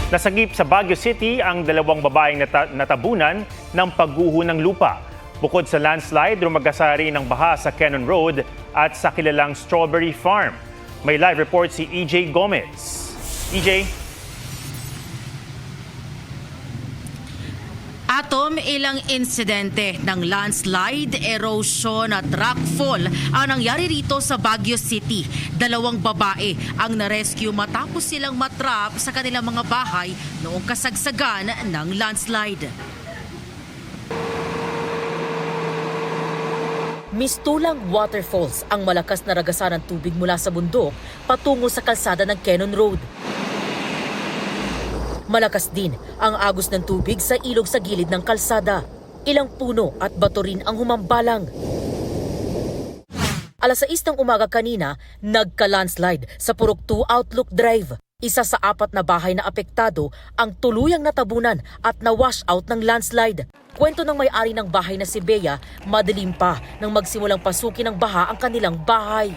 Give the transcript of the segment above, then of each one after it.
Nasagip sa Baguio City ang dalawang babaeng natabunan ng pagguho ng lupa. Bukod sa landslide, rumagasari ng baha sa Cannon Road at sa kilalang Strawberry Farm. May live report si EJ Gomez. EJ? Atom, ilang insidente ng landslide, erosion at rockfall ang nangyari rito sa Baguio City. Dalawang babae ang na-rescue matapos silang matrap sa kanilang mga bahay noong kasagsagan ng landslide. Mistulang waterfalls ang malakas na ragasan ng tubig mula sa bundok patungo sa kalsada ng Cannon Road. Malakas din ang agos ng tubig sa ilog sa gilid ng kalsada. Ilang puno at bato rin ang humambalang. Alas 6 ng umaga kanina, nagka-landslide sa Purok 2 Outlook Drive. Isa sa 4 na bahay na apektado ang tuluyang natabunan at na-wash out ng landslide. Kwento ng may-ari ng bahay na si Bea, madilim pa nang magsimulang pasukin ng baha ang kanilang bahay.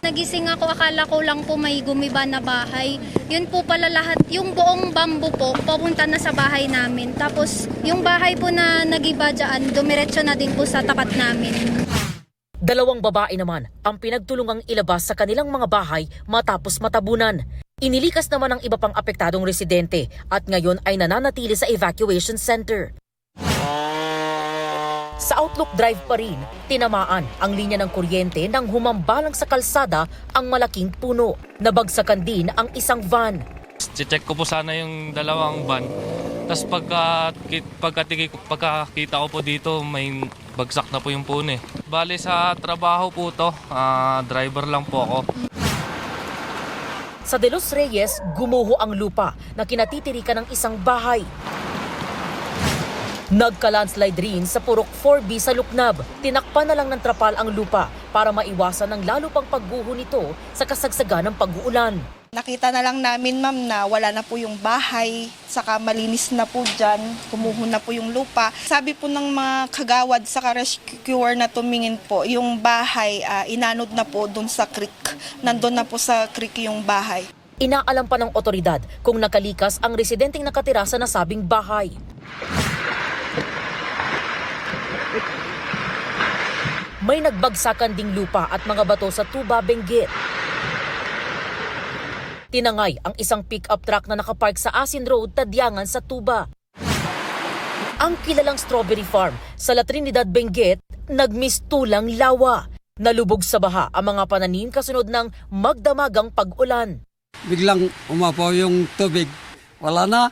Nagising ako, akala ko lang po may gumiba na bahay. Yun po pala lahat, yung buong bamboo po, papunta na sa bahay namin. Tapos yung bahay po na nagiba dyan, dumiretso na din po sa tapat namin. Dalawang babae naman ang pinagtulungang ilabas sa kanilang mga bahay matapos matabunan. Inilikas naman ang iba pang apektadong residente at ngayon ay nananatili sa evacuation center. Sa Outlook Drive pa rin, tinamaan ang linya ng kuryente nang humambalang sa kalsada ang malaking puno. Nabagsakan din ang isang van. Check ko po sana yung dalawang van. Tapos pagkakita ko po dito, may bagsak na po yung puno eh. Bale sa trabaho po to, driver lang po ako. Sa De Los Reyes, gumuho ang lupa na kinatitirikan ng isang bahay. Nagka-landslide rin sa Purok 4B sa Luknab. Tinakpan na lang ng trapal ang lupa para maiwasan ng lalo pang pagguho nito sa kasagsagan ng pag-uulan. Nakita na lang namin, ma'am, na wala na po yung bahay, saka malinis na po dyan, kumuho na po yung lupa. Sabi po ng mga kagawad saka rescuer na tumingin po, yung bahay inanod na po doon sa creek. Nandun na po sa creek yung bahay. Inaalam pa ng otoridad kung nakalikas ang residenteng nakatira sa nasabing bahay. May nagbagsakan ding lupa at mga bato sa Tuba, Benguet. Tinangay ang isang pick-up truck na nakapark sa Asin Road, Tadyangan sa Tuba. Ang kilalang Strawberry Farm sa La Trinidad, Benguet, nagmistulang lawa. Nalubog sa baha ang mga pananim kasunod ng magdamagang pag-ulan. Biglang umapaw yung tubig. Wala na.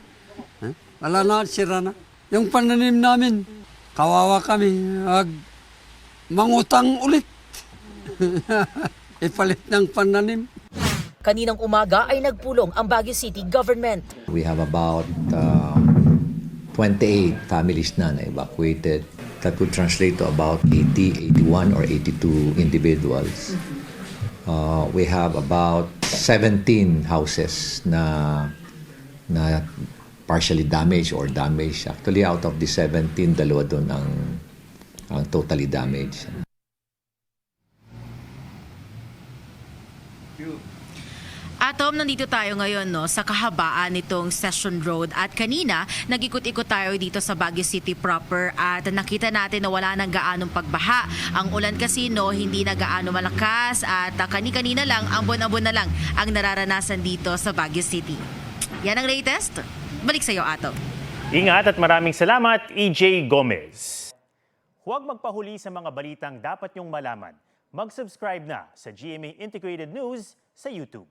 Wala na, sira na. Yung pananim namin, kawawa kami. Mangutang ulit. Ipalit ng pananim. Kaninang umaga ay nagpulong ang Baguio City government. We have about 28 families na evacuated. That would translate to about 80, 81 or 82 individuals. We have about 17 houses na partially damaged or damaged. Actually, out of the 17, dalawa doon ang totally damaged. Atom, nandito tayo ngayon sa kahabaan nitong Session Road at kanina nag-ikot-ikot tayo dito sa Baguio City proper at nakita natin na wala nang gaanong pagbaha. Ang ulan kasi hindi na gaano malakas at kani-kanina lang, ambon-ambon na lang ang nararanasan dito sa Baguio City. Yan ang latest. Balik sa iyo, Atom. Ingat at maraming salamat, EJ Gomez. Huwag magpahuli sa mga balitang dapat niyong malaman. Mag-subscribe na sa GMA Integrated News sa YouTube.